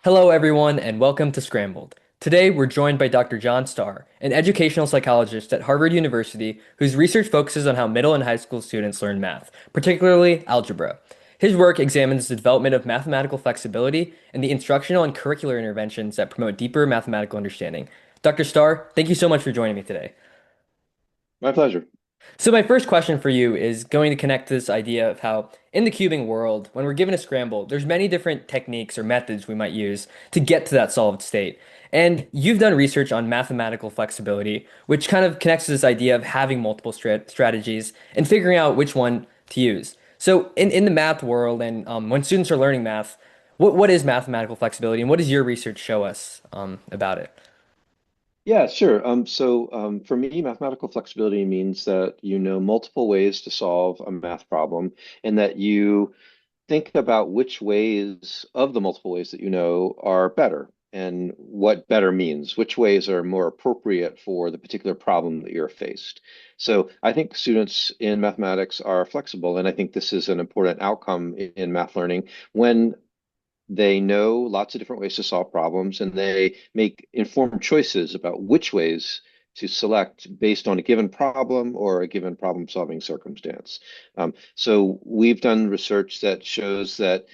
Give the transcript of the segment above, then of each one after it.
Hello, everyone, and welcome to Scrambled. Today, we're joined by Dr. Jon Star, an educational psychologist at Harvard University whose research focuses on how middle and high school students learn math, particularly algebra. His work examines the development of mathematical flexibility and the instructional and curricular interventions that promote deeper mathematical understanding. Dr. Star, thank you so much for joining me today. My pleasure. So my first question for you is going to connect to this idea of how in the cubing world, when we're given a scramble, there's many different techniques or methods we might use to get to that solved state. And you've done research on mathematical flexibility, which kind of connects to this idea of having multiple strategies and figuring out which one to use. So in the math world and when students are learning math, what is mathematical flexibility and what does your research show us about it? Yeah, sure. For me, mathematical flexibility means that you know multiple ways to solve a math problem and that you think about which ways of the multiple ways that you know are better and what better means, which ways are more appropriate for the particular problem that you're faced. So I think students in mathematics are flexible, and I think this is an important outcome in math learning when they know lots of different ways to solve problems, and they make informed choices about which ways to select based on a given problem or a given problem-solving circumstance. So we've done research that shows that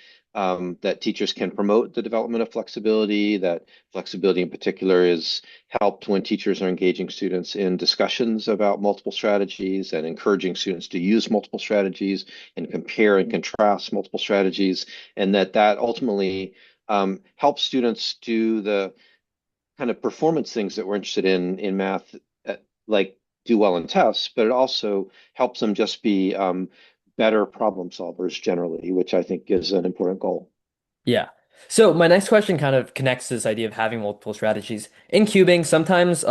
teachers can promote the development of flexibility, that flexibility in particular is helped when teachers are engaging students in discussions about multiple strategies and encouraging students to use multiple strategies and compare and contrast multiple strategies, and that ultimately helps students do the kind of performance things that we're interested in math, like do well in tests, but it also helps them just be better problem solvers generally, which I think is an important goal. Yeah. So my next question kind of connects to this idea of having multiple strategies. In cubing, sometimes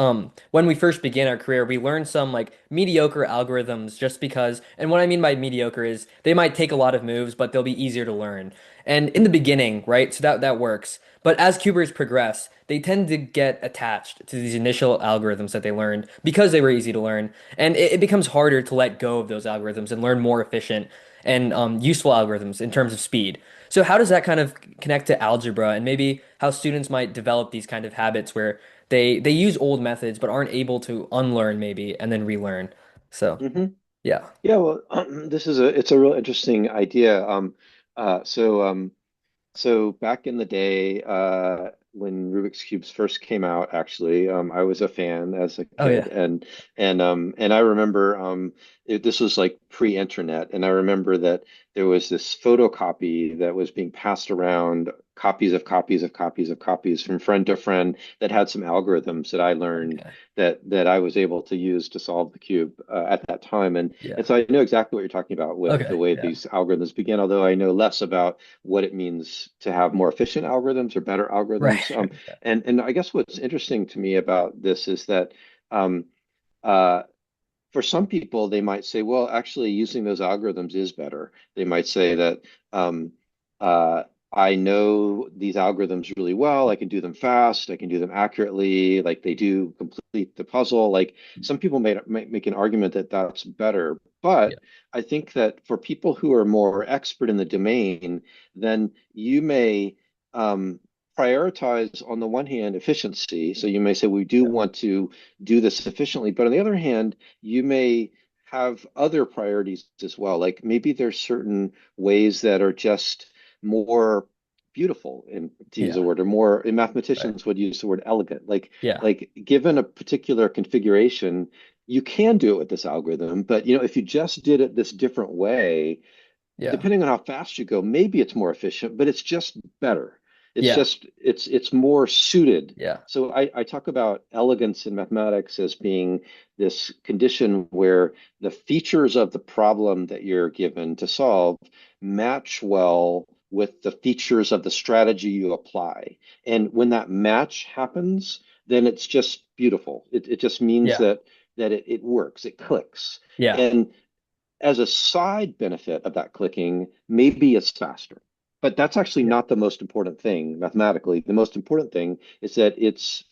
when we first begin our career, we learn some like mediocre algorithms just because, and what I mean by mediocre is they might take a lot of moves, but they'll be easier to learn. And in the beginning, right? So that works. But as cubers progress, they tend to get attached to these initial algorithms that they learned because they were easy to learn. And it becomes harder to let go of those algorithms and learn more efficient and useful algorithms in terms of speed. So how does that kind of connect to algebra and maybe how students might develop these kind of habits where they use old methods but aren't able to unlearn maybe and then relearn? So, Hmm. yeah. Yeah, well, it's a real interesting idea. Uh, so um, So back in the day, when Rubik's Cubes first came out, actually, I was a fan as a Oh kid, yeah. and I remember this was like pre-internet, and I remember that there was this photocopy that was being passed around, copies of copies of copies of copies from friend to friend that had some algorithms that I learned Okay. that I was able to use to solve the cube at that time, and Yeah. so I know exactly what you're talking about with the Okay. way Yeah. these algorithms begin, although I know less about what it means to have more efficient algorithms or better Right. algorithms. Yeah. And I guess what's interesting to me about this is that um, uh, for some people, they might say, well, actually, using those algorithms is better. They might say that um, uh, I know these algorithms really well. I can do them fast. I can do them accurately. Like they do complete the puzzle. Like some people might make an argument that that's better. Yeah. But I think that for people who are more expert in the domain, then you may um, prioritize, on the one hand, efficiency. So you may say, we do Yeah. want to do this efficiently. But on the other hand, you may have other priorities as well. Like maybe there's certain ways that are just more beautiful, and to use a Yeah. word, or more, and Right. mathematicians would use the word elegant. Yeah. Like given a particular configuration, you can do it with this algorithm, but if you just did it this different way, Yeah. depending on how fast you go, maybe it's more efficient, but it's just better. It's Yeah. just it's more suited. Yeah. So I talk about elegance in mathematics as being this condition where the features of the problem that you're given to solve match well with the features of the strategy you apply. And when that match happens, then it's just beautiful. It just means Yeah. that it works, it clicks. Yeah. And as a side benefit of that clicking, maybe it's faster. But that's actually Yeah. not the most important thing mathematically. The most important thing is that it's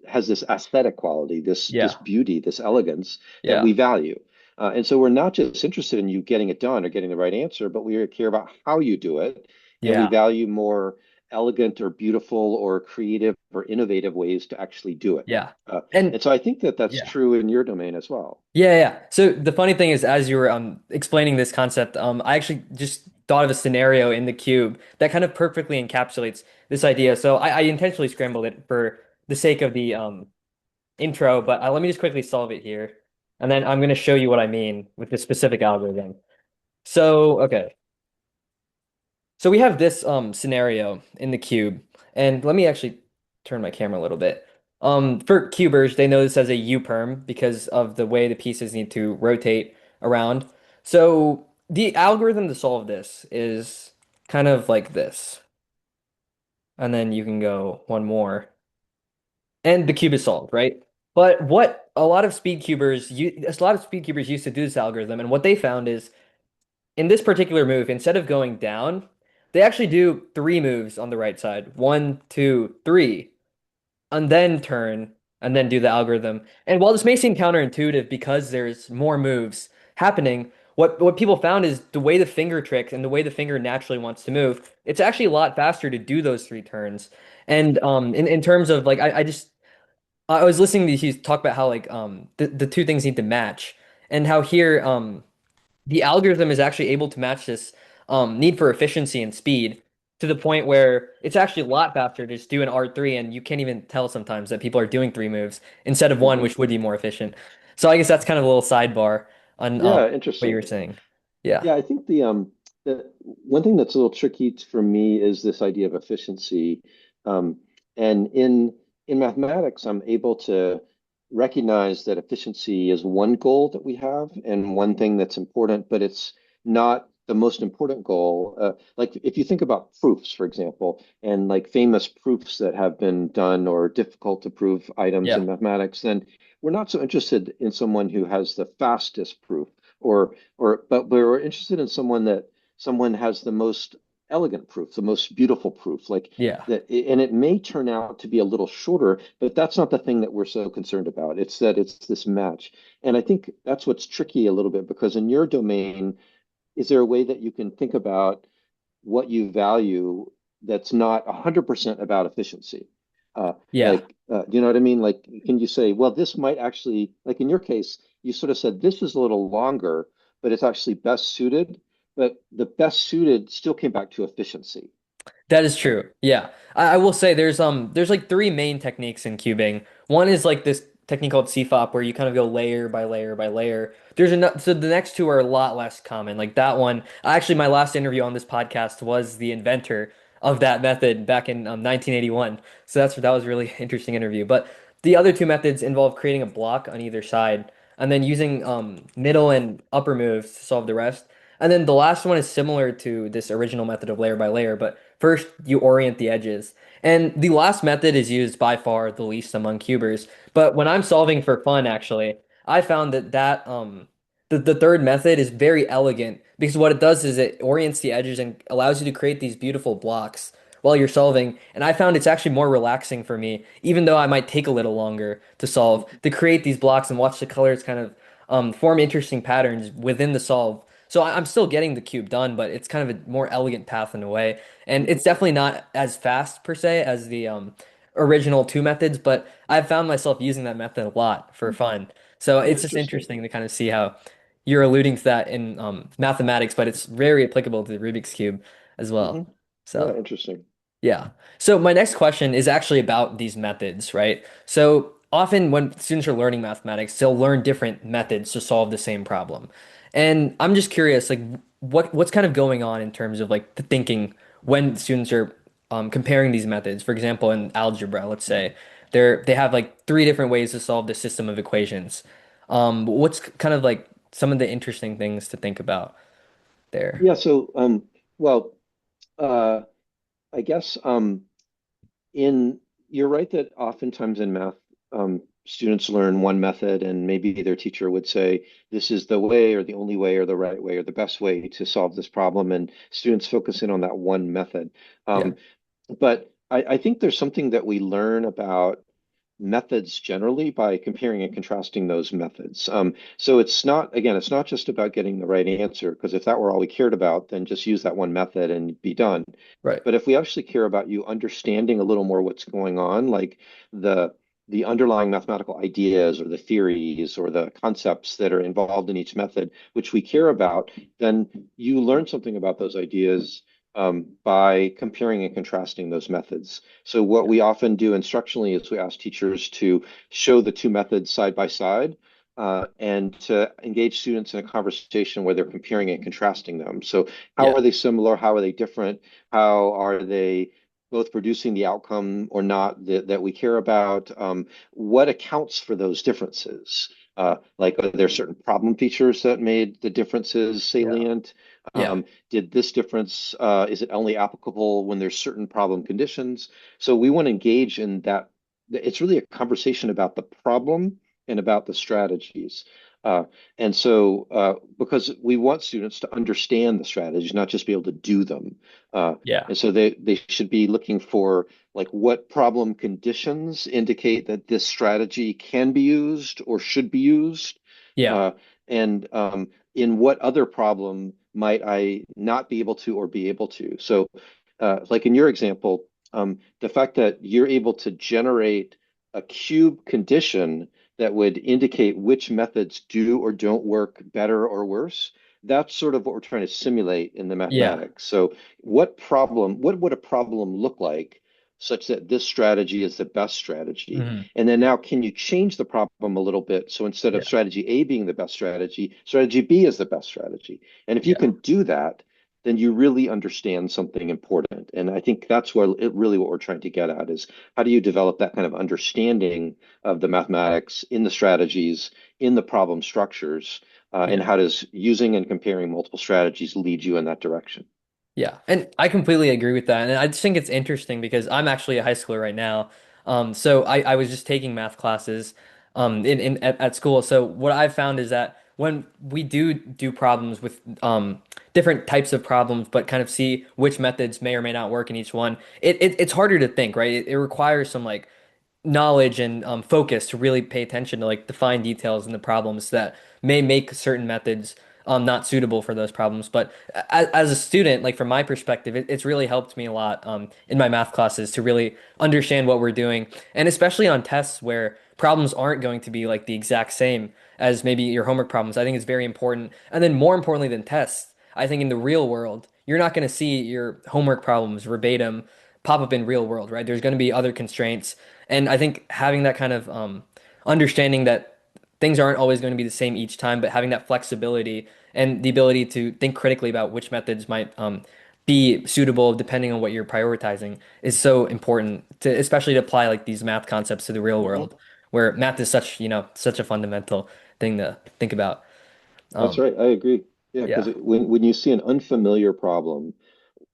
has this aesthetic quality, this Yeah. beauty, this elegance that Yeah. we value. And so we're not just interested in you getting it done or getting the right answer, but we care about how you do it, and we Yeah. value more elegant or beautiful or creative or innovative ways to actually do it. Yeah. Uh, And and so I think that that's yeah. true in your domain as well. Yeah, yeah. So the funny thing is, as you were explaining this concept, I actually just thought of a scenario in the cube that kind of perfectly encapsulates this idea. So I intentionally scrambled it for the sake of the intro, but let me just quickly solve it here, and then I'm going to show you what I mean with this specific algorithm. So okay, so we have this scenario in the cube, and let me actually turn my camera a little bit. For cubers, they know this as a U-perm because of the way the pieces need to rotate around. So the algorithm to solve this is kind of like this. And then you can go one more. And the cube is solved, right? But what a lot of speed cubers used to do this algorithm, and what they found is in this particular move, instead of going down, they actually do three moves on the right side. One, two, three, and then turn, and then do the algorithm. And while this may seem counterintuitive because there's more moves happening, what people found is the way the finger tricks and the way the finger naturally wants to move, it's actually a lot faster to do those three turns. And in terms of like I was listening to you talk about how like the two things need to match and how here the algorithm is actually able to match this need for efficiency and speed to the point where it's actually a lot faster to just do an R3 and you can't even tell sometimes that people are doing three moves instead of one, Hmm. which would be more efficient. So I guess that's kind of a little sidebar on Yeah, what you interesting. were saying. Yeah. Yeah, I think the one thing that's a little tricky for me is this idea of efficiency. Um, and in mathematics, I'm able to recognize that efficiency is one goal that we have and one thing that's important, but it's not the most important goal. Like if you think about proofs, for example, and like famous proofs that have been done or difficult to prove items Yeah. in mathematics, then we're not so interested in someone who has the fastest proof but we're interested in someone has the most elegant proof, the most beautiful proof, like Yeah. that, and it may turn out to be a little shorter, but that's not the thing that we're so concerned about. It's that it's this match. And I think that's what's tricky a little bit because in your domain, is there a way that you can think about what you value that's not 100% about efficiency? Yeah. Do you know what I mean? Like, can you say, well, this might actually, like in your case, you sort of said this is a little longer, but it's actually best suited. But the best suited still came back to efficiency. That is Uh, true. Yeah. I will say there's like three main techniques in cubing. One is like this technique called CFOP where you kind of go layer by layer by layer. So the next two are a lot less common. Like that one, actually my last interview on this podcast was the inventor of that method back in 1981. So that was a really interesting interview. But the other two methods involve creating a block on either side and then using middle and upper moves to solve the rest. And then the last one is similar to this original method of layer by layer, but first you orient the edges. And the last method is used by far the least among cubers. But when I'm solving for fun, actually, I found the third method is very elegant because what it does is it orients the edges and allows you to create these beautiful blocks while you're solving. And I found it's actually more relaxing for me, even though I might take a little longer to solve, to create these blocks and watch the colors kind of form interesting patterns within the solve. So I'm still getting the cube done, but it's kind of a more elegant path in a way. And mhm, it's definitely not as fast per se as the original two methods, but I've found myself using that method a lot for fun. So it's just Interesting. interesting to kind of see how you're alluding to that in mathematics, but it's very applicable to the Rubik's Cube as Hmm. well. Yeah, So. interesting. Yeah. So my next question is actually about these methods, right? So often when students are learning mathematics, they'll learn different methods to solve the same problem. And I'm just curious, like what's kind of going on in terms of like the thinking when students are comparing these methods. For example, in algebra, let's say they have like three different ways to solve the system of equations. What's kind of like some of the interesting things to think about there? Yeah. Well, uh, I guess in you're right that oftentimes in math, students learn one method, and maybe their teacher would say, this is the way, or the only way, or the right way, or the best way to solve this problem, and students focus in on that one method. Yeah. But I think there's something that we learn about. methods generally by comparing and contrasting those methods. So it's not, again, it's not just about getting the right answer, because if that were all we cared about, then just use that one method and be done. Right. But if we actually care about you understanding a little more what's going on, like the the underlying mathematical ideas or the theories or the concepts that are involved in each method, which we care about, then you learn something about those ideas by comparing and contrasting those methods. So what Yeah. we often do instructionally is we ask teachers to show the two methods side by side and to engage students in a conversation where they're comparing and contrasting them. So how Yeah. are they similar? How are they different? How are they both producing the outcome or not that we care about? What accounts for those differences? Like, are there certain problem features that made the differences Yeah. salient? Yeah. Did this difference, is it only applicable when there's certain problem conditions? So we want to engage in that. It's really a conversation about the problem and about the strategies. Uh, because we want students to understand the strategies, not just be able to do them. Uh, Yeah. and so they should be looking for like what problem conditions indicate that this strategy can be used or should be used, Yeah. uh, and in what other problem might I not be able to or be able to. So, like in your example, the fact that you're able to generate a cube condition that would indicate which methods do or don't work better or worse. That's sort of what we're trying to simulate in the Yeah. mathematics. So, what would a problem look like such that this strategy is the best strategy? Hmm. And then Yeah. now, can you change the problem a little bit? So instead of Yeah. strategy A being the best strategy B is the best strategy. And if you Yeah. can do that, then you really understand something important. And I think that's really what we're trying to get at is how do you develop that kind of understanding of the mathematics in the strategies, in the problem structures, and Yeah. how does using and comparing multiple strategies lead you in that direction? Yeah, and I completely agree with that. And I just think it's interesting because I'm actually a high schooler right now. So I was just taking math classes at school. So what I've found is that when we do problems with different types of problems, but kind of see which methods may or may not work in each one, it's harder to think, right? It requires some like knowledge and focus to really pay attention to like the fine details in the problems that may make certain methods not suitable for those problems. But as a student, like from my perspective, it's really helped me a lot in my math classes to really understand what we're doing, and especially on tests where problems aren't going to be like the exact same as maybe your homework problems. I think it's very important, and then more importantly than tests, I think in the real world, you're not going to see your homework problems verbatim pop up in real world, right? There's going to be other constraints. And I think having that kind of understanding that things aren't always going to be the same each time, but having that flexibility and the ability to think critically about which methods might be suitable depending on what you're prioritizing is so important to, especially to apply like these math concepts to the real Mhm. world, where math is such, such a fundamental thing to think about. That's Um, right. I agree. Yeah, because yeah. when you see an unfamiliar problem,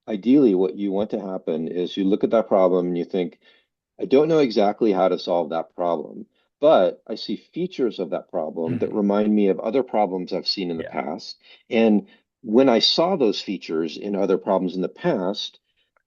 ideally what you want to happen is you look at that problem and you think, I don't know exactly how to solve that problem, but I see features of that problem that Mhm. remind me of other problems I've seen in the Yeah. past. And when I saw those features in other problems in the past,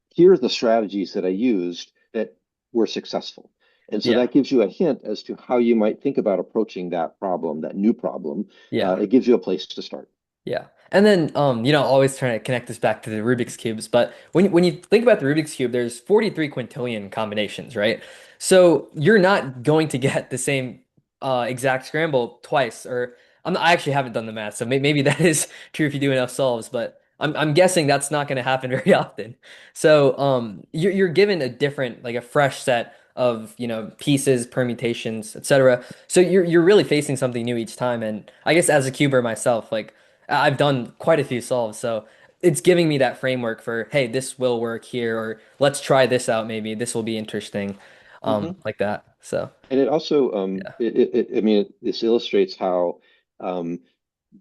here are the strategies that I used that were successful. And so Yeah. that gives you a hint as to how you might think about approaching that problem, that new problem. Yeah. It gives you a place to start. Yeah. And then always trying to connect this back to the Rubik's cubes, but when you think about the Rubik's cube, there's 43 quintillion combinations, right? So you're not going to get the same exact scramble twice, or I actually haven't done the math, so maybe that is true if you do enough solves, but I'm guessing that's not going to happen very often. So you're given a different, like a fresh set of pieces, permutations, etc. So you're really facing something new each time, and I guess as a cuber myself, like I've done quite a few solves, so it's giving me that framework for, hey, this will work here, or let's try this out, maybe this will be interesting, Mhm. like that. So And it also, yeah, I mean, this illustrates how um,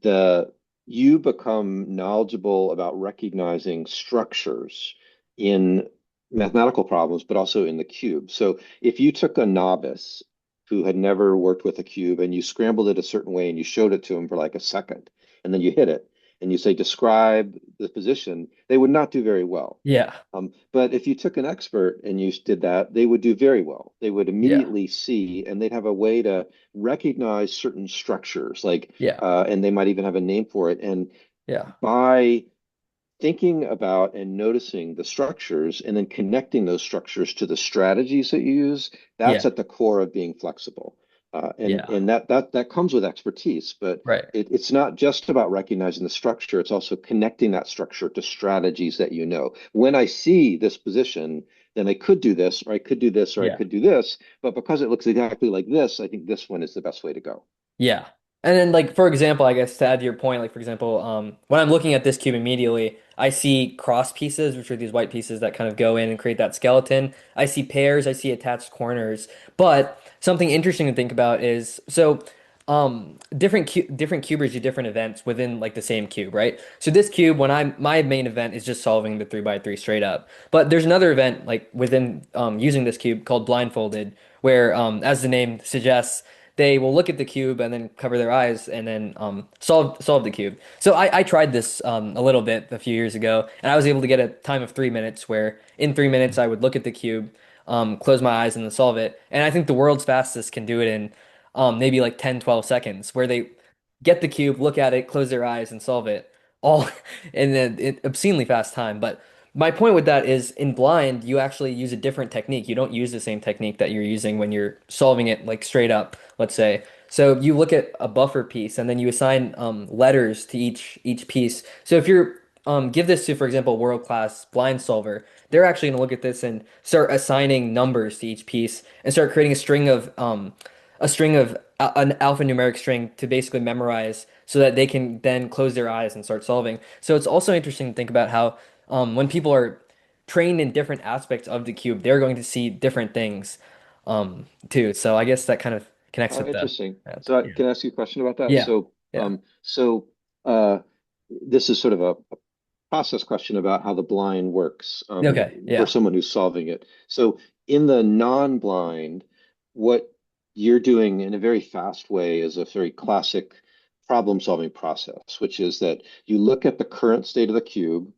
the you become knowledgeable about recognizing structures in mathematical problems, but also in the cube. So if you took a novice who had never worked with a cube and you scrambled it a certain way and you showed it to him for like a second, and then you hit it, and you say describe the position, they would not do very well. Yeah. But if you took an expert and you did that, they would do very well. They would Yeah. immediately see, and they'd have a way to recognize certain structures, like, Yeah. and they might even have a name for it. And Yeah. by thinking about and noticing the structures and then connecting those structures to the strategies that you use, that's Yeah. at the core of being flexible. And Yeah. that comes with expertise, but Right. it's not just about recognizing the structure, it's also connecting that structure to strategies that you know. When I see this position, then I could do this, or I could do this, or I Yeah. could do this, but because it looks exactly like this, I think this one is the best way to go. Yeah. And then like for example, I guess to add to your point, like for example, when I'm looking at this cube immediately, I see cross pieces, which are these white pieces that kind of go in and create that skeleton. I see pairs, I see attached corners. But something interesting to think about is so different cubers do different events within like the same cube, right? So this cube, when I'm my main event is just solving the 3 by 3 straight up. But there's another event like within using this cube called blindfolded, where as the name suggests, they will look at the cube and then cover their eyes and then solve the cube. So I tried this a little bit a few years ago, and I was able to get a time of 3 minutes where in 3 minutes I would look at the cube, close my eyes, and then solve it. And I think the world's fastest can do it in maybe like 10, 12 seconds, where they get the cube, look at it, close their eyes, and solve it all in an obscenely fast time. But my point with that is in blind, you actually use a different technique. You don't use the same technique that you're using when you're solving it like straight up, let's say. So you look at a buffer piece and then you assign letters to each piece. So if you're give this to, for example, a world-class blind solver, they're actually going to look at this and start assigning numbers to each piece and start creating a string of an alphanumeric string to basically memorize so that they can then close their eyes and start solving. So it's also interesting to think about how when people are trained in different aspects of the cube, they're going to see different things too. So I guess that kind of connects Oh, with the interesting. So yeah. can I ask you a question about that? Yeah. So, Yeah. uh, this is sort of a process question about how the blind works, Okay. for Yeah. someone who's solving it. So, in the non-blind, what you're doing in a very fast way is a very classic problem-solving process, which is that you look at the current state of the cube,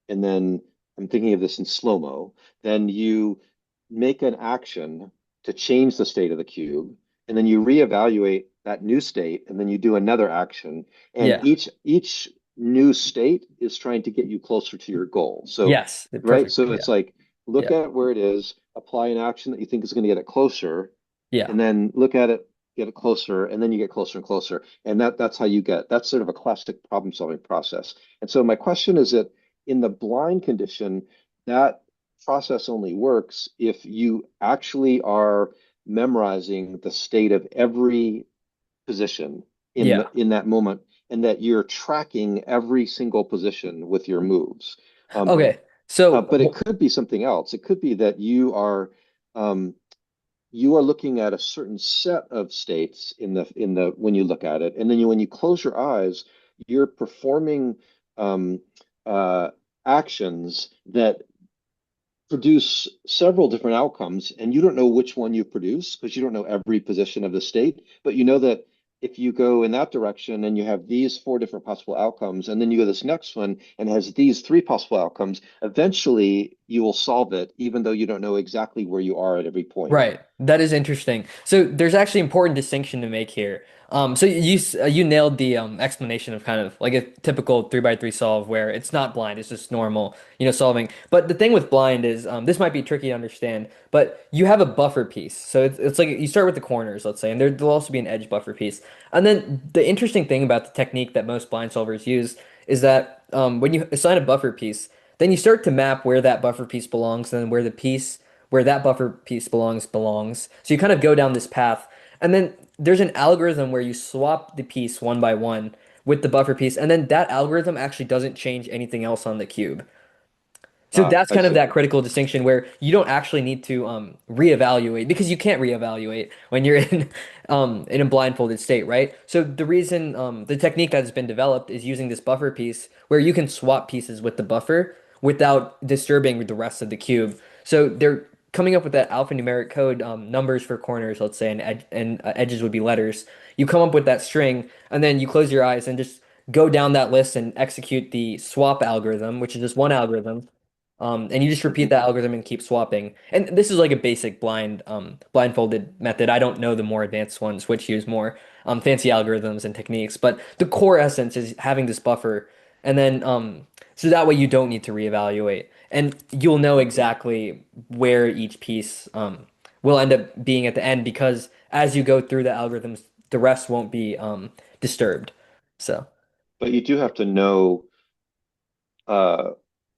and then I'm thinking of this in slow-mo, then you make an action to change the state of the cube, and then you reevaluate that new state, and then you do another action, and Yeah. each new state is trying to get you closer to your goal. So, Yes. right? Perfect. So Yeah. it's like look Yeah. at where it is, apply an action that you think is going to get it closer, Yeah. and then look at it, get it closer, and then you get closer and closer. And that's how you get that's sort of a classic problem solving process. And so my question is that in the blind condition, that process only works if you actually are memorizing the state of every position Yeah. in that moment, and that you're tracking every single position with your moves. Um, Okay. So but it could be something else. It could be that um, you are looking at a certain set of states in the when you look at it, and then when you close your eyes, you're performing um, uh, actions that produce several different outcomes, and you don't know which one you produce because you don't know every position of the state, but you know that if you go in that direction and you have these four different possible outcomes, and then you go this next one and has these three possible outcomes, eventually you will solve it, even though you don't know exactly where you are at every point. right. That is interesting. So there's actually important distinction to make here. So you nailed the explanation of kind of like a typical 3 by 3 solve where it's not blind, it's just normal, solving. But the thing with blind is this might be tricky to understand, but you have a buffer piece. So it's like you start with the corners, let's say, and there'll also be an edge buffer piece. And then the interesting thing about the technique that most blind solvers use is that when you assign a buffer piece, then you start to map where that buffer piece belongs and then where that buffer piece belongs. So you kind of go down this path. And then there's an algorithm where you swap the piece one by one with the buffer piece, and then that algorithm actually doesn't change anything else on the cube. So Ah, that's I kind of see. that critical distinction where you don't actually need to reevaluate because you can't reevaluate when you're in a blindfolded state, right? So the reason the technique that has been developed is using this buffer piece where you can swap pieces with the buffer without disturbing the rest of the cube. So they're coming up with that alphanumeric code, numbers for corners, let's say, and edges would be letters. You come up with that string, and then you close your eyes and just go down that list and execute the swap algorithm, which is just one algorithm. And you just repeat Hmm. that algorithm and keep swapping. And this is like a basic blindfolded method. I don't know the more advanced ones, which use more fancy algorithms and techniques. But the core essence is having this buffer, and then so that way you don't need to reevaluate, and you'll know exactly where each piece will end up being at the end because as you go through the algorithms, the rest won't be disturbed. So. But you do have to know uh,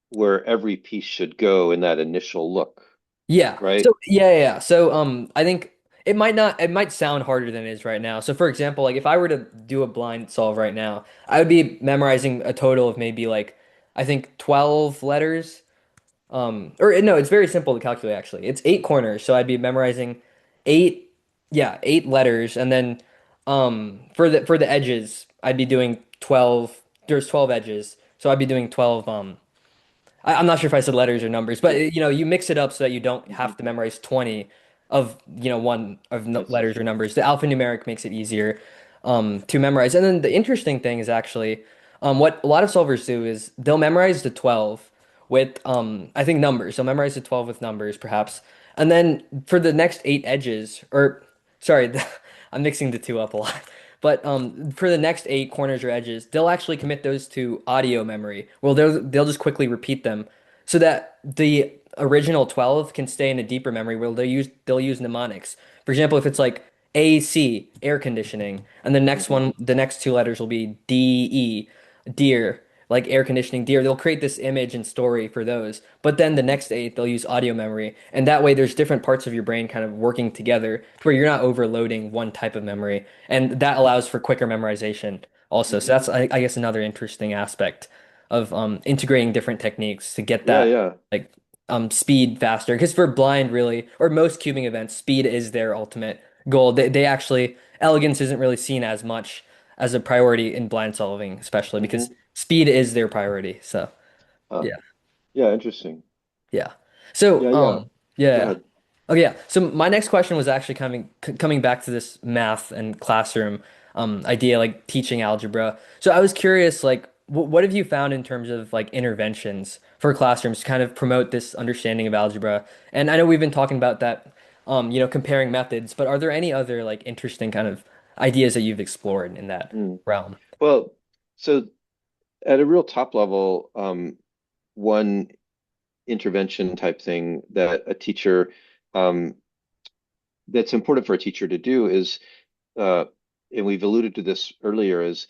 where every piece should go in that initial look, Yeah. right? So yeah. So I think it might sound harder than it is right now. So for example, like if I were to do a blind solve right now, I would be memorizing a total of maybe like I think 12 letters. Or no, it's very simple to calculate actually. It's eight corners, so I'd be memorizing eight yeah, eight letters and then for the edges, I'd be doing 12 there's 12 edges. So I'd be doing 12 I'm not sure if I said letters or numbers, but Sure. you mix it up so that you don't Hmm. have to memorize 20 of one of I see. letters or numbers. The alphanumeric makes it easier to memorize. And then the interesting thing is actually what a lot of solvers do is they'll memorize the 12 with I think numbers. They'll memorize the 12 with numbers perhaps. And then for the next eight edges, or sorry, I'm mixing the two up a lot. But for the next eight corners or edges, they'll actually commit those to audio memory. Well, they'll just quickly repeat them so that the original 12 can stay in a deeper memory where they'll use mnemonics. For example, if it's like AC, air conditioning, and the next Hmm. one, the next two letters will be DE, deer, like air conditioning deer. They'll create this image and story for those. But then the next eight, they'll use audio memory. And that way there's different parts of your brain kind of working together to where you're not overloading one type of memory. And that allows for quicker memorization also. So Hmm. that's, I guess, another interesting aspect of integrating different techniques to get Yeah, that yeah. like speed faster. Because for blind, really, or most cubing events, speed is their ultimate goal. They actually, elegance isn't really seen as much as a priority in blind solving, especially because Hmm. speed is their priority. So Huh. yeah, Yeah, interesting. yeah. So Yeah, yeah. Go yeah. ahead. Okay, yeah. So my next question was actually coming back to this math and classroom idea, like teaching algebra. So I was curious, like, what have you found in terms of like interventions for classrooms to kind of promote this understanding of algebra? And I know we've been talking about that, comparing methods, but are there any other like interesting kind of ideas that you've explored in that Mm. realm? Well, so at a real top level, one intervention type thing that a teacher um, that's important for a teacher to do is, uh, and we've alluded to this earlier, is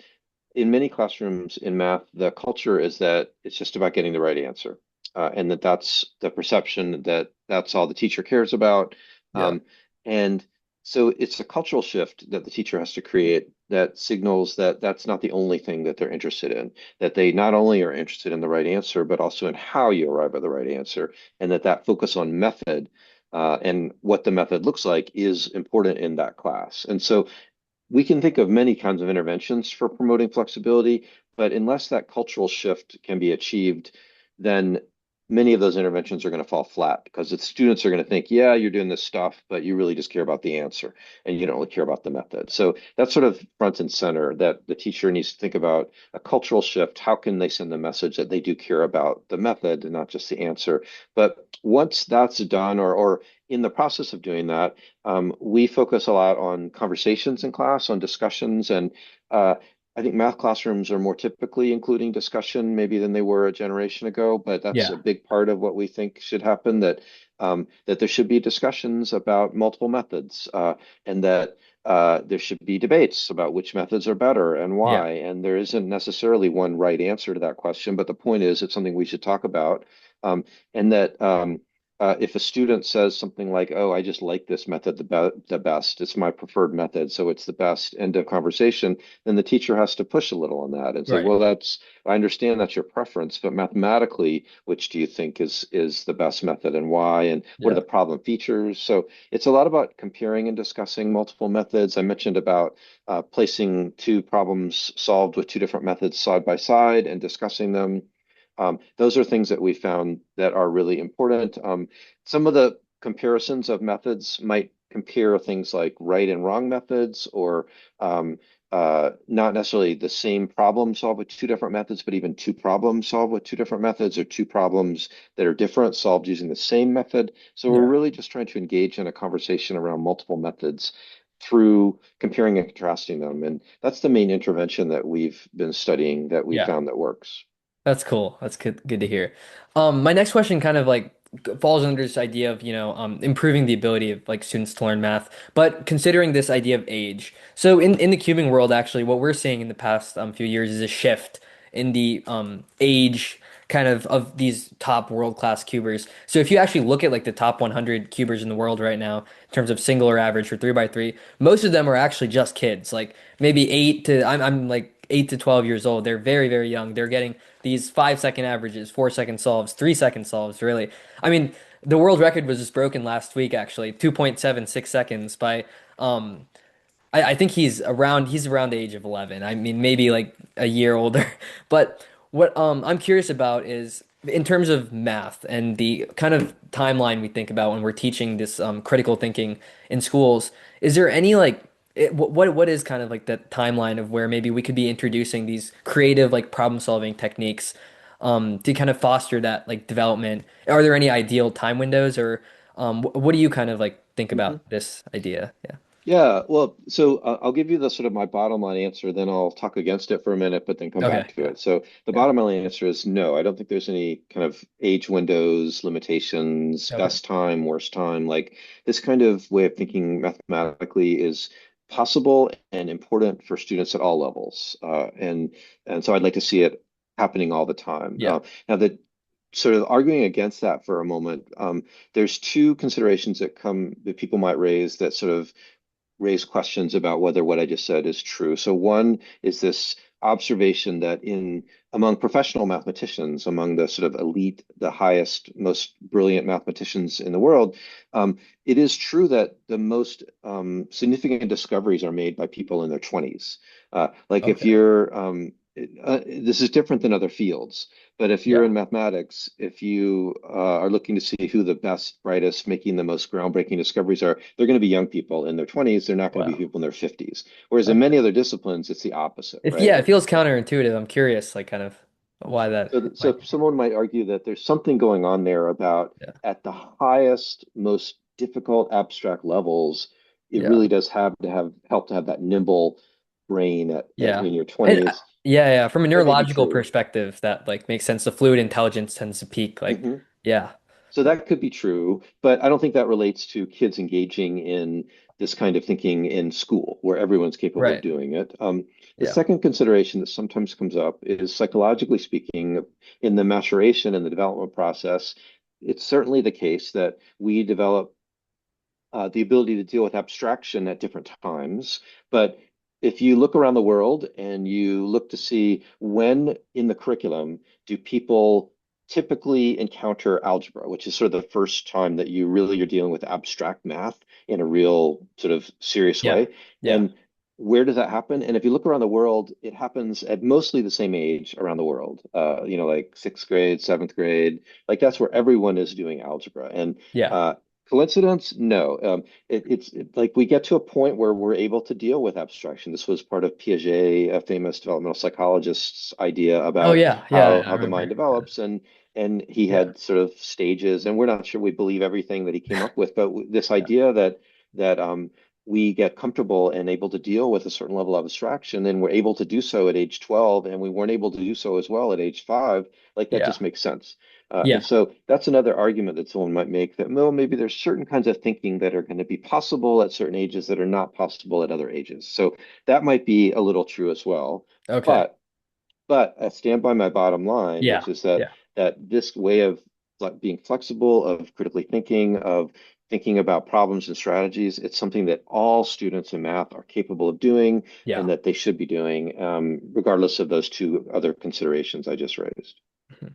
in many classrooms in math, the culture is that it's just about getting the right answer, and that's the perception that that's all the teacher cares about. Yeah, Um, and so it's a cultural shift that the teacher has to create that signals that that's not the only thing that they're interested in, that they not only are interested in the right answer, but also in how you arrive at the right answer, and that that focus on method. And what the method looks like is important in that class. And so we can think of many kinds of interventions for promoting flexibility, but unless that cultural shift can be achieved, then many of those interventions are going to fall flat because the students are going to think, yeah, you're doing this stuff, but you really just care about the answer and you don't really care about the method. So that's sort of front and center that the teacher needs to think about a cultural shift. How can they send the message that they do care about the method and not just the answer? But once that's done, or in the process of doing that, we focus a lot on conversations in class, on discussions, and uh, I think math classrooms are more typically including discussion maybe than they were a generation ago, but that's a yeah, big part of what we think should happen, that that there should be discussions about multiple methods, and that there should be debates about which methods are better and yeah, why. And there isn't necessarily one right answer to that question, but the point is it's something we should talk about. And that if a student says something like, "Oh, I just like this method the best. It's my preferred method, so it's the best," end of conversation, then the teacher has to push a little on that and say, right. "Well, that's I understand that's your preference, but mathematically, which do you think is the best method and why? And what are Yeah, the problem features?" So it's a lot about comparing and discussing multiple methods. I mentioned about placing two problems solved with two different methods side by side and discussing them. Those are things that we found that are really important. Some of the comparisons of methods might compare things like right and wrong methods, or um, not necessarily the same problem solved with two different methods, but even two problems solved with two different methods, or two problems that are different solved using the same method. So we're Yeah. really just trying to engage in a conversation around multiple methods through comparing and contrasting them. And that's the main intervention that we've been studying that we Yeah. found that works. That's cool. That's good to hear. My next question kind of like falls under this idea of, improving the ability of like students to learn math, but considering this idea of age. So in the cubing world, actually, what we're seeing in the past few years is a shift in the age kind of these top world-class cubers. So if you actually look at like the top 100 cubers in the world right now, in terms of single or average for 3 by 3, most of them are actually just kids, like maybe I'm like 8 to 12 years old. They're very, very young. They're getting these 5 second averages, 4 second solves, 3 second solves, really. I mean, the world record was just broken last week, actually, 2.76 seconds by um I think he's around the age of 11. I mean, maybe like a year older. But what I'm curious about is in terms of math and the kind of timeline we think about when we're teaching this critical thinking in schools, is there any like what is kind of like the timeline of where maybe we could be introducing these creative like problem solving techniques to kind of foster that like development? Are there any ideal time windows or what do you kind of like think Mm-hmm. about this idea? Yeah. Yeah, well, so I'll give you the sort of my bottom line answer, then I'll talk against it for a minute, but then come Okay. back to it. So the Yeah. bottom line answer is no. I don't think there's any kind of age windows, limitations, Okay. best time, worst time. Like this kind of way of thinking mathematically is possible and important for students at all levels. And so I'd like to see it happening all the time. Yeah. Now that sort of arguing against that for a moment, there's two considerations that people might raise that sort of raise questions about whether what I just said is true. So one is this observation that in among professional mathematicians, among the sort of elite, the highest, most brilliant mathematicians in the world, it is true that the most significant discoveries are made by people in their 20s. Like if Okay. you're this is different than other fields, but if you're Yeah. in mathematics, if you are looking to see who the best, brightest, making the most groundbreaking discoveries are, they're going to be young people in their 20s. They're not going to be Wow. people in their 50s. Whereas in Okay. many other disciplines, it's the opposite, If right? yeah, it feels counterintuitive. I'm curious, like kind of why that So might be. someone might argue that there's something going on there about Yeah. at the highest, most difficult abstract levels, it Yeah. really does have to have help to have that nimble brain Yeah. in your And 20s. yeah, from a That may be neurological true. perspective, that like makes sense. The fluid intelligence tends to peak. Like, Mhm. yeah. So that could be true, but I don't think that relates to kids engaging in this kind of thinking in school where everyone's capable of Right. doing it. The Yeah. second consideration that sometimes comes up is psychologically speaking, in the maturation and the development process, it's certainly the case that we develop the ability to deal with abstraction at different times. But if you look around the world and you look to see when in the curriculum do people typically encounter algebra, which is sort of the first time that you're dealing with abstract math in a real sort of serious Yeah. way. Yeah. And where does that happen? And if you look around the world, it happens at mostly the same age around the world. Like sixth grade, seventh grade, like that's where everyone is doing algebra. And Yeah. uh, coincidence? No. Like we get to a point where we're able to deal with abstraction. This was part of Piaget, a famous developmental psychologist's idea Oh about yeah. Yeah, I how the mind remember. develops, and he Yeah. had sort of stages, and we're not sure we believe everything that he came up with, but this Yeah. idea that we get comfortable and able to deal with a certain level of abstraction, and we're able to do so at age 12, and we weren't able to do so as well at age 5, like that Yeah. just makes sense. And Yeah. so that's another argument that someone might make that, well, maybe there's certain kinds of thinking that are going to be possible at certain ages that are not possible at other ages. So that might be a little true as well. Okay. But but I stand by my bottom line, Yeah. which is that Yeah. this way of being flexible, of critically thinking, of thinking about problems and strategies, it's something that all students in math are capable of doing Yeah. and that they should be doing, regardless of those two other considerations I just raised. Mhm.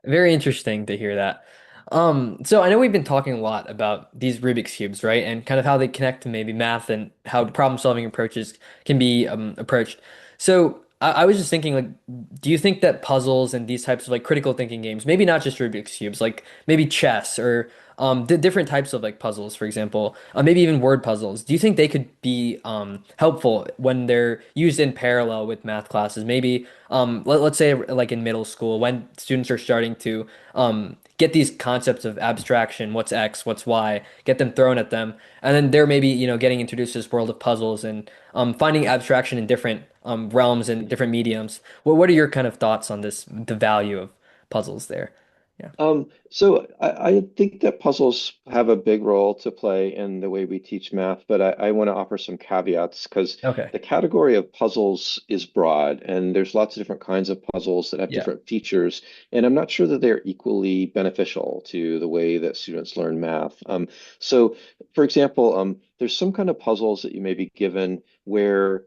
Very interesting to hear that. So I know we've been talking a lot about these Rubik's cubes, right? And kind of how they connect to maybe math and how problem solving approaches can be approached. So I was just thinking, like, do you think that puzzles and these types of like critical thinking games, maybe not just Rubik's cubes, like maybe chess or di different types of like puzzles, for example, maybe even word puzzles, do you think they could be helpful when they're used in parallel with math classes? Maybe let's say like in middle school when students are starting to get these concepts of abstraction, what's X, what's Y, get them thrown at them, and then they're maybe, getting introduced to this world of puzzles and finding abstraction in different realms and different mediums. What are your kind of thoughts on this, the value of puzzles there? Yeah. So I think that puzzles have a big role to play in the way we teach math, but I want to offer some caveats because Okay. the category of puzzles is broad, and there's lots of different kinds of puzzles that have Yeah. different features, and I'm not sure that they're equally beneficial to the way that students learn math. So, for example, there's some kind of puzzles that you may be given where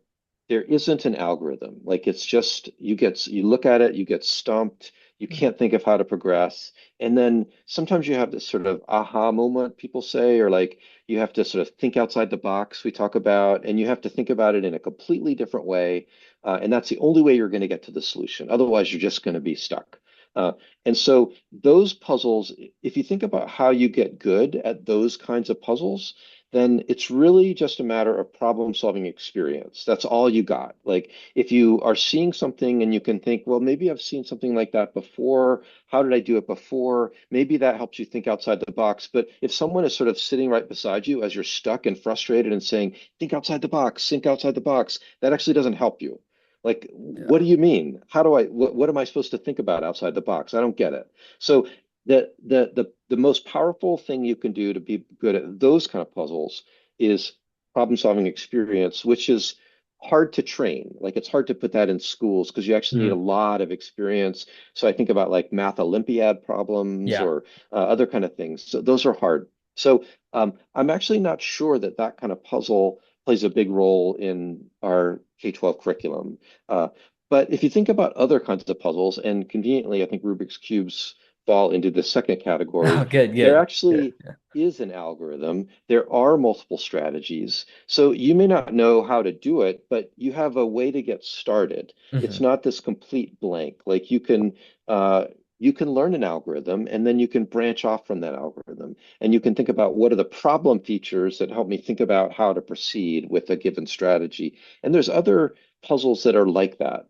there isn't an algorithm. Like it's just you look at it, you get stumped, you Mhm. can't think of how to progress. And then sometimes you have this sort of aha moment, people say, or like you have to sort of think outside the box, we talk about, and you have to think about it in a completely different way. And that's the only way you're going to get to the solution. Otherwise, you're just going to be stuck. Uh, and so those puzzles, if you think about how you get good at those kinds of puzzles, then it's really just a matter of problem solving experience. That's all you got. Like if you are seeing something and you can think, well, maybe I've seen something like that before. How did I do it before? Maybe that helps you think outside the box. But if someone is sort of sitting right beside you as you're stuck and frustrated and saying, think outside the box, think outside the box, that actually doesn't help you. Like, what Yeah. do you mean? What am I supposed to think about outside the box? I don't get it. So the most powerful thing you can do to be good at those kind of puzzles is problem solving experience, which is hard to train. Like it's hard to put that in schools because you actually need a Mm. lot of experience. So I think about like math Olympiad problems Yeah. or other kind of things. So those are hard. So I'm actually not sure that that kind of puzzle plays a big role in our K-12 curriculum. Uh, but if you think about other kinds of puzzles, and conveniently, I think Rubik's cubes fall into the second Oh, category, good, there good, good. actually is an algorithm. There are multiple strategies. So you may not know how to do it, but you have a way to get started. It's Hmm. not this complete blank. Like you can learn an algorithm and then you can branch off from that algorithm and you can think about what are the problem features that help me think about how to proceed with a given strategy. And there's other puzzles that are like that.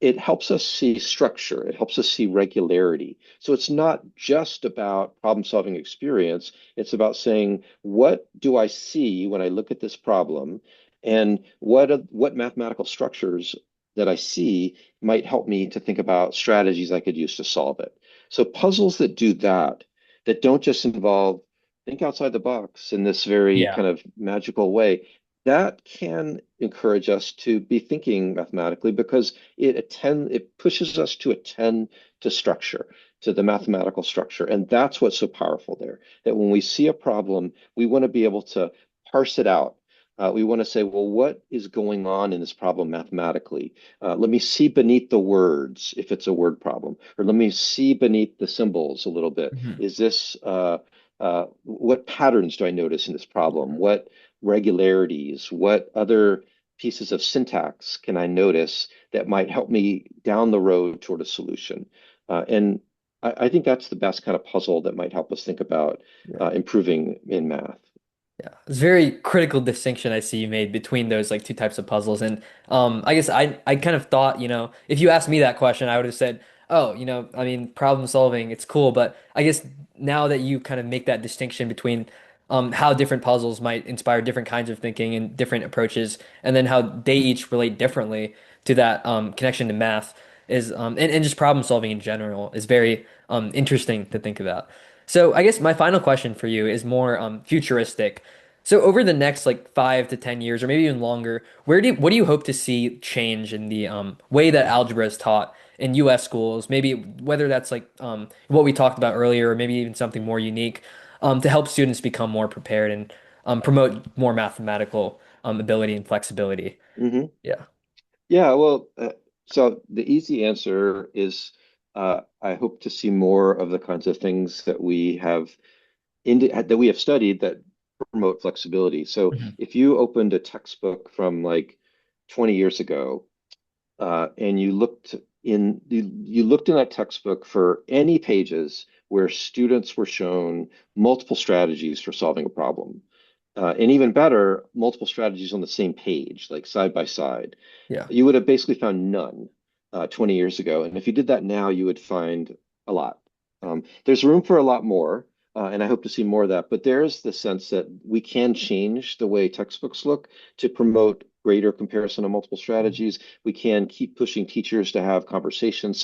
It helps us see structure. It helps us see regularity. So it's not just about problem solving experience. It's about saying, what do I see when I look at this problem? And what mathematical structures that I see might help me to think about strategies I could use to solve it. So puzzles that do that, that don't just involve think outside the box in this very Yeah. kind of magical way, that can encourage us to be thinking mathematically because it pushes us to attend to structure, to the mathematical structure. And that's what's so powerful there. That when we see a problem, we want to be able to parse it out. We want to say, well, what is going on in this problem mathematically? Let me see beneath the words if it's a word problem, or let me see beneath the symbols a little bit. Hmm. Is this what patterns do I notice in this problem? What regularities? What other pieces of syntax can I notice that might help me down the road toward a solution? And I think that's the best kind of puzzle that might help us think about Yeah. improving in math. Yeah, it's a very critical distinction I see you made between those like two types of puzzles. And I guess I kind of thought, if you asked me that question, I would have said, oh, I mean, problem solving, it's cool. But I guess now that you kind of make that distinction between how different puzzles might inspire different kinds of thinking and different approaches, and then how they each relate differently to that connection to math is and just problem solving in general is very interesting to think about. So I guess my final question for you is more futuristic. So over the next like 5 to 10 years, or maybe even longer, what do you hope to see change in the way that algebra is taught in U.S. schools? Maybe whether that's like what we talked about earlier, or maybe even something more unique, to help students become more prepared and promote more mathematical ability and flexibility. Hmm. Yeah. Yeah, well, so the easy answer is I hope to see more of the kinds of things that we have studied that promote flexibility. So Mhm. if you opened a textbook from like 20 years ago and you looked in that textbook for any pages where students were shown multiple strategies for solving a problem. And even better, multiple strategies on the same page, like side by side. Yeah. You would have basically found none 20 years ago. And if you did that now, you would find a lot. There's room for a lot more, and I hope to see more of that. But there's the sense that we can change the way textbooks look to promote greater comparison of multiple strategies. We can keep pushing teachers to have conversations.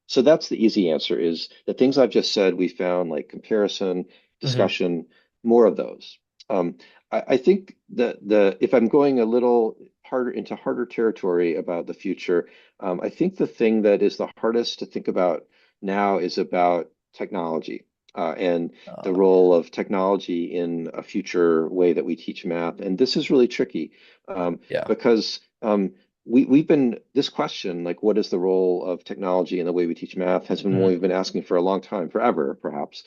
So that's the easy answer is the things I've just said, we found like comparison, Hmm. discussion, more of those. Um, I think that the if I'm going a little harder into harder territory about the future, I think the thing that is the hardest to think about now is about technology and the Yeah. role of technology in a future way that we teach math. And this is really tricky Yeah. because we've been this question, like what is the role of technology in the way we teach math, has been one Hmm. we've been asking for a long time, forever, perhaps.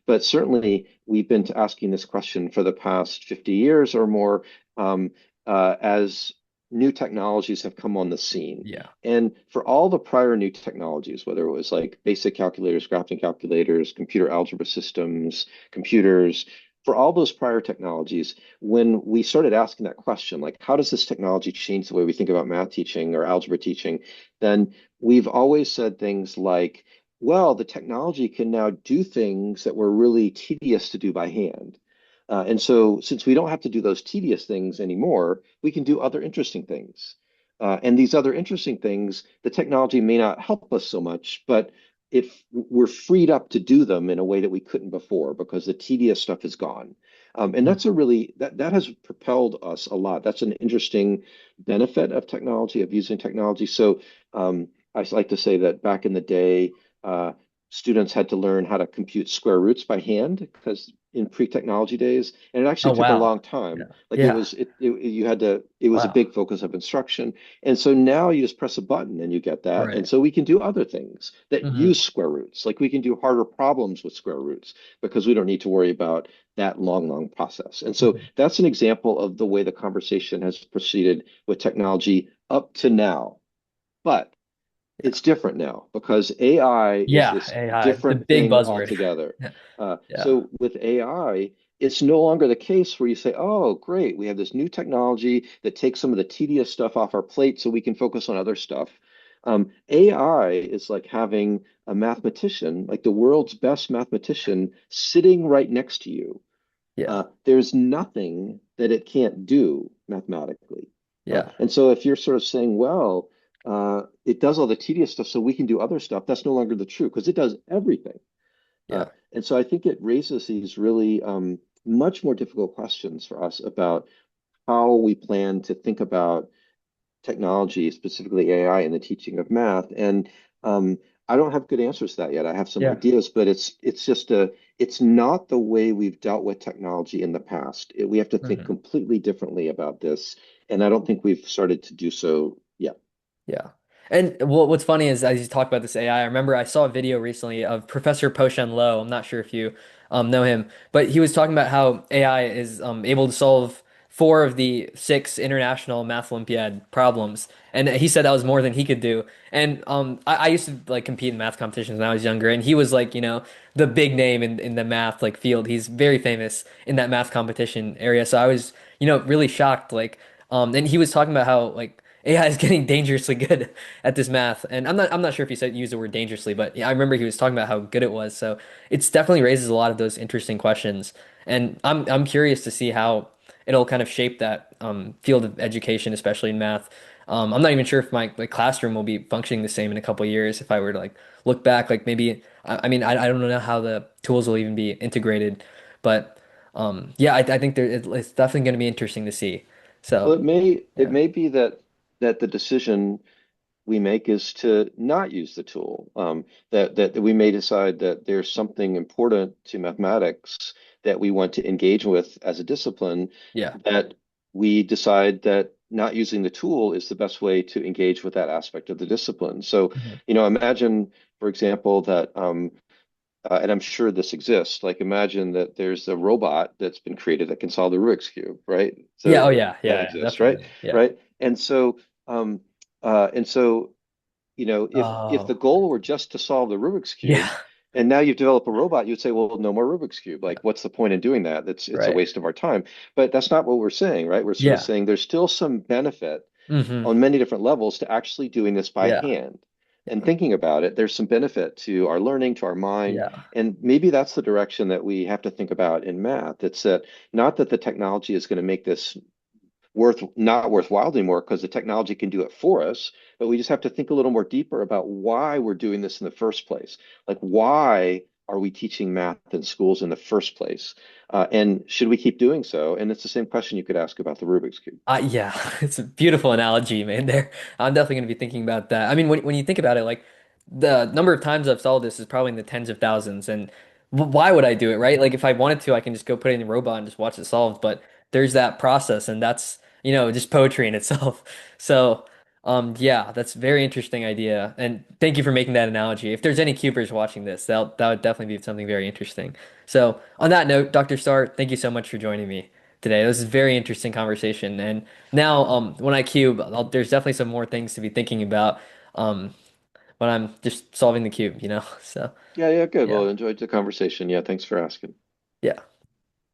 But certainly we've been asking this question for the past 50 years or more as new technologies have come on the scene. Yeah. And for all the prior new technologies, whether it was like basic calculators, graphing calculators, computer algebra systems, computers, for all those prior technologies, when we started asking that question, like how does this technology change the way we think about math teaching or algebra teaching, then we've always said things like, well, the technology can now do things that were really tedious to do by hand. And so, since we don't have to do those tedious things anymore, we can do other interesting things. And these other interesting things, the technology may not help us so much, but if we're freed up to do them in a way that we couldn't before because the tedious stuff is gone. And Mhm. that's a really that has propelled us a lot. That's an interesting benefit of technology, of using technology. So I like to say that back in the day, uh, students had to learn how to compute square roots by hand because in pre-technology days, and it actually Oh, took a wow. long time. Yeah. Like Yeah. you had to, it was a Wow. big focus of instruction. And so now you just press a button and you get that. And Right. so we can do other things that Hmm. use square roots. Like we can do harder problems with square roots because we don't need to worry about that long process. And so Hmm. that's an example of the way the conversation has proceeded with technology up to now. But Yeah. it's different now because AI is Yeah. this AI, the different big thing buzzword. altogether. Yeah. Yeah. So with AI, it's no longer the case where you say, oh, great, we have this new technology that takes some of the tedious stuff off our plate so we can focus on other stuff. AI is like having a mathematician, like the world's best mathematician, sitting right next to you. Yeah. There's nothing that it can't do mathematically. Yeah. And so if you're sort of saying, well, it does all the tedious stuff, so we can do other stuff, that's no longer the truth because it does everything. Yeah. And so I think it raises these really much more difficult questions for us about how we plan to think about technology, specifically AI, in the teaching of math. And I don't have good answers to that yet. I have some Yeah. ideas, but it's not the way we've dealt with technology in the past. We have to think Hmm. completely differently about this, and I don't think we've started to do so yet. Yeah. And what's funny is as you talk about this AI, I remember I saw a video recently of Professor Poshen Low. I'm not sure if you know him, but he was talking about how AI is able to solve four of the six international math Olympiad problems. And he said that was more than he could do. And I used to like compete in math competitions when I was younger, and he was like, the big name in the math like field. He's very famous in that math competition area. So I was, really shocked. Like, and he was talking about how like AI is getting dangerously good at this math. And I'm not sure if he said use the word dangerously, but yeah, I remember he was talking about how good it was. So it's definitely raises a lot of those interesting questions. And I'm curious to see how it'll kind of shape that field of education, especially in math. I'm not even sure if my classroom will be functioning the same in a couple of years if I were to like look back, like maybe I mean I don't know how the tools will even be integrated, but yeah, I think it's definitely going to be interesting to see. Well, So it yeah. may be that the decision we make is to not use the tool. That we may decide that there's something important to mathematics that we want to engage with as a discipline, Yeah. that we decide that not using the tool is the best way to engage with that aspect of the discipline. So, Mhm. imagine, for example, that and I'm sure this exists. Like imagine that there's a robot that's been created that can solve the Rubik's cube, right? Yeah, oh So yeah, that yeah, yeah, exists, right? definitely. Yeah. Right. And so um, And so, if the Oh, goal were just to solve the Rubik's yeah, Cube, and now you've developed a robot, you'd say, well, no more Rubik's Cube. Like, what's the point in doing that? It's a right. waste of our time. But that's not what we're saying, right? We're sort of Yeah. saying there's still some benefit Hmm. on many different levels to actually doing this by Yeah. hand and thinking about it. There's some benefit to our learning, to our mind, Yeah. and maybe that's the direction that we have to think about in math. It's that not that the technology is going to make this not worthwhile anymore because the technology can do it for us, but we just have to think a little more deeper about why we're doing this in the first place. Like, why are we teaching math in schools in the first place? And should we keep doing so? And it's the same question you could ask about the Rubik's Cube. Yeah, it's a beautiful analogy, man. There, I'm definitely going to be thinking about that. I mean, when you think about it, like the number of times I've solved this is probably in the tens of thousands. And why would I do it, right? Like if I wanted to, I can just go put it in a robot and just watch it solved. But there's that process, and that's, just poetry in itself. So, yeah, that's a very interesting idea. And thank you for making that analogy. If there's any cubers watching this, that would definitely be something very interesting. So, on that note, Dr. Starr, thank you so much for joining me today. This is a very interesting conversation. And now, when I cube, there's definitely some more things to be thinking about, um, when I'm just solving the cube, So, Yeah, yeah, good. yeah, Well, enjoyed the conversation. Yeah, thanks for asking. yeah.